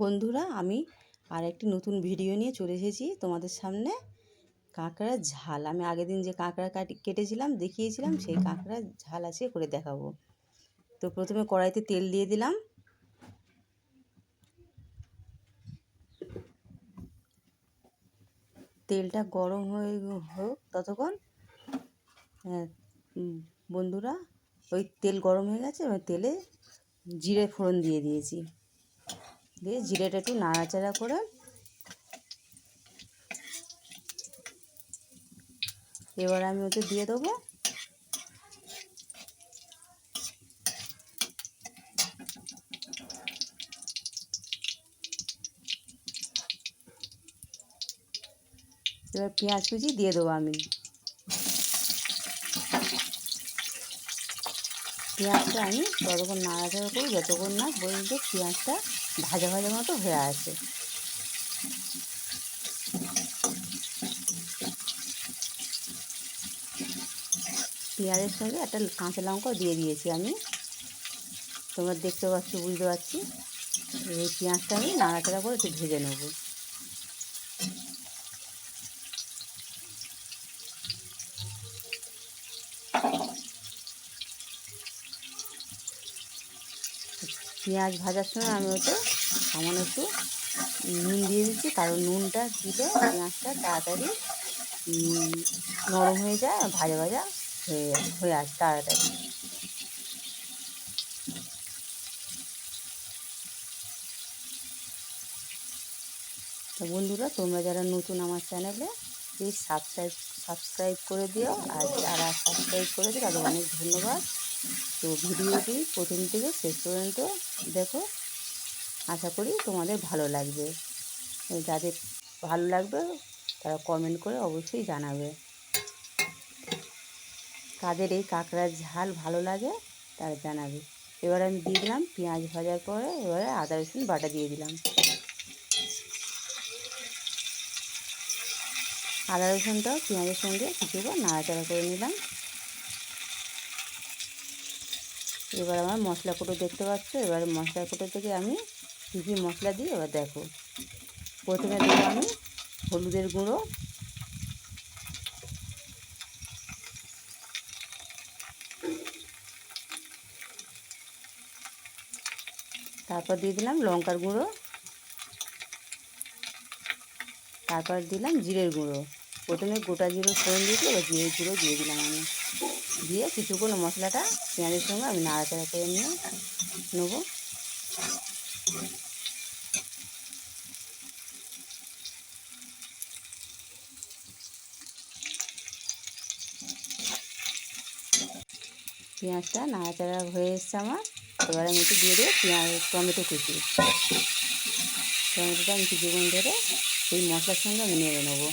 বন্ধুরা, আমি আর একটি নতুন ভিডিও নিয়ে চলে এসেছি তোমাদের সামনে। কাঁকড়ার ঝাল। আমি আগের দিন যে কাঁকড়া কেটেছিলাম, দেখিয়েছিলাম, সেই কাঁকড়ার ঝাল আজকে করে দেখাবো। তো প্রথমে কড়াইতে তেল দিয়ে দিলাম। তেলটা গরম হয়ে হোক ততক্ষণ। বন্ধুরা, ওই তেল গরম হয়ে গেছে, ওই তেলে জিরে ফোড়ন দিয়ে দিয়েছি। দিয়ে জিরেটা একটু নাড়াচাড়া করে এবার আমি ওতে দিয়ে দেবো এবার পেঁয়াজ কুচি দিয়ে দেবো আমি। পেঁয়াজটা আমি ততক্ষণ নাড়াচাড়া করি যতক্ষণ না পর্যন্ত পেঁয়াজটা ভাজা ভাজা মতো হয়ে আসে। পেঁয়াজের সঙ্গে একটা কাঁচা লঙ্কা দিয়ে দিয়েছি আমি। তোমরা দেখতে পাচ্ছ, বুঝতে পারছি। এই পেঁয়াজটা আমি নাড়াচাড়া করে একটু ভেজে নেব। পেঁয়াজ ভাজার সময় আমি ওতে সামান্য একটু নুন দিয়ে দিচ্ছি, কারণ নুনটা দিলে পেঁয়াজটা তাড়াতাড়ি নরম হয়ে যায়, ভাজা ভাজা হয়ে আসে তাড়াতাড়ি। তো বন্ধুরা, তোমরা যারা নতুন আমার চ্যানেলে, প্লিজ সাবস্ক্রাইব করে দিও। আর যারা সাবস্ক্রাইব করেছে তাদের অনেক ধন্যবাদ। তো ভিডিওটি প্রথম থেকে শেষ পর্যন্ত দেখো, আশা করি তোমাদের ভালো লাগবে। যাদের ভালো লাগবে তারা কমেন্ট করে অবশ্যই জানাবে। কাদের এই কাঁকড়ার ঝাল ভালো লাগে তারা জানাবে। এবার আমি দিয়ে দিলাম পেঁয়াজ ভাজার পরে, এবারে আদা রসুন বাটা দিয়ে দিলাম। আদা রসুনটাও পেঁয়াজের সঙ্গে কিছুক্ষণ নাড়াচাড়া করে নিলাম। এবার আমার মশলা কোটো দেখতে পাচ্ছ। এবার মশলা কোটো থেকে আমি কী কী মশলা দিই এবার দেখো। প্রথমে দেবো আমি হলুদের গুঁড়ো, তারপর দিয়ে দিলাম লঙ্কার গুঁড়ো, তারপর দিলাম জিরের গুঁড়ো। প্রথমে গোটা জিরে ফোড়ন দিয়েছি, এবার জিরের গুঁড়ো দিয়ে দিলাম আমি। দিয়ে কিছুক্ষণ মশলাটা পেঁয়াজের সঙ্গে আমি নাড়াচাড়া করে নিয়ে নেবো। পেঁয়াজটা নাড়াচাড়া হয়ে এসছে আমার। এবার আমি একটু দিয়ে দেবো টমেটো কুচি। টমেটোটা আমি কিছুক্ষণ ধরে এই মশলার সঙ্গে আমি নেড়ে নেবো।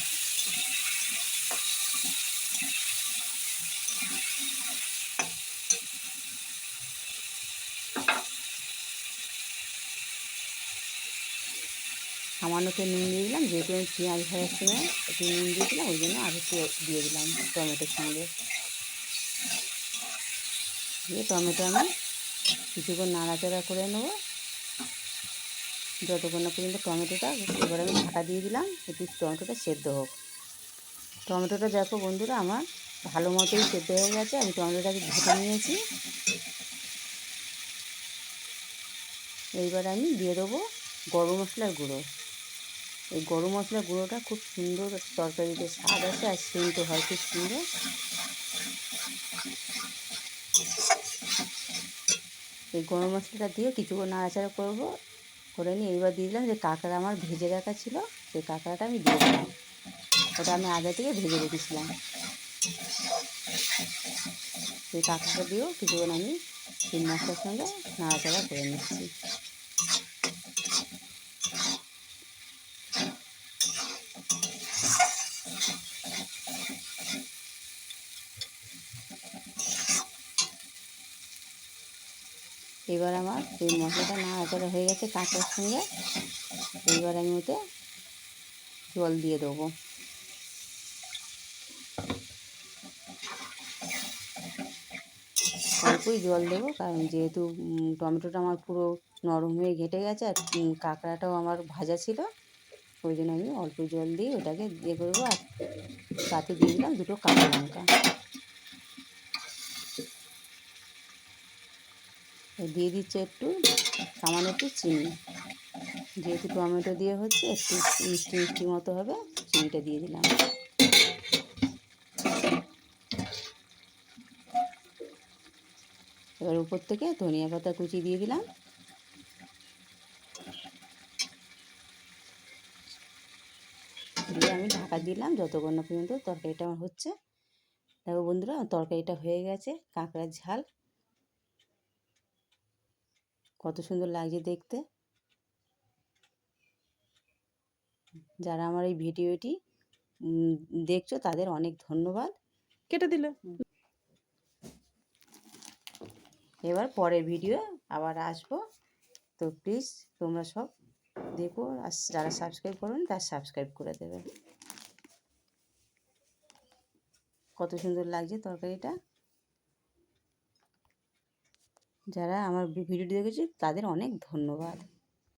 সামান্য একটু নুন দিয়ে দিলাম, যেহেতু আমি পেঁয়াজ ভাজার সময় একটু নুন দিয়েছিলাম, ওই জন্য আর একটু দিয়ে দিলাম টমেটোর সঙ্গে। দিয়ে টমেটো আমি কিছুক্ষণ নাড়াচাড়া করে নেবো যতক্ষণ না পর্যন্ত টমেটোটা। এবার আমি ঢাকা দিয়ে দিলাম একটু টমেটোটা সেদ্ধ হোক। টমেটোটা দেখো বন্ধুরা, আমার ভালো মতোই সেদ্ধ হয়ে গেছে। আমি টমেটোটাকে ঘেটে নিয়েছি। এইবার আমি দিয়ে দেবো গরম মশলার গুঁড়ো। এই গরম মশলার গুঁড়োটা খুব সুন্দর তরকারিতে স্বাদ আসে, আর সেন্টও হয় খুব সুন্দর। এই গরম মশলাটা দিয়ে কিছুক্ষণ নাড়াচাড়া করে নিয়ে এইবার দিয়ে দিলাম যে কাঁকড়া আমার ভেজে রাখা ছিল, সেই কাঁকড়াটা আমি দিয়ে দিলাম। ওটা আমি আগে থেকে ভেজে রেখেছিলাম। সেই কাঁকড়াটা দিয়েও কিছুক্ষণ আমি এই মশলার সঙ্গে নাড়াচাড়া করে নিচ্ছি। এবার আমার এই মশলাটা নাড়াচাড়া হয়ে গেছে কাঁকড়ার সঙ্গে। এইবার আমি ওতে জল দিয়ে দেবো। অল্পই জল দেবো, কারণ যেহেতু টমেটোটা আমার পুরো নরম হয়ে ঘেঁটে গেছে, আর কাঁকড়াটাও আমার ভাজা ছিল, ওই জন্য আমি অল্প জল দিয়ে ওটাকে ইয়ে করবো। আর তাতে দিয়ে দিলাম 2টো কাঁচা লঙ্কা, দিয়ে দিচ্ছে একটু সামান্য একটু চিনি, যেহেতু টমেটো দিয়ে হচ্ছে একটু মিষ্টি মিষ্টি মতো হবে, চিনিটা দিয়ে দিলাম। এবার উপর থেকে ধনিয়া পাতা কুচি দিয়ে দিলাম। দিয়ে আমি ঢাকা দিলাম যতক্ষণ না পর্যন্ত তরকারিটা আমার হচ্ছে। দেখো বন্ধুরা, তরকারিটা হয়ে গেছে, কাঁকড়ার ঝাল কত সুন্দর লাগছে দেখতে। যারা আমার এই ভিডিওটি দেখছো তাদের অনেক ধন্যবাদ। কেটে দিলে। এবার পরের ভিডিও আবার আসবো, তো প্লিজ তোমরা সব দেখো, আর যারা সাবস্ক্রাইব করবেন তারা সাবস্ক্রাইব করে দেবে। কত সুন্দর লাগছে তরকারিটা। যারা আমার ভিডিওটি দেখেছে তাদের অনেক ধন্যবাদ।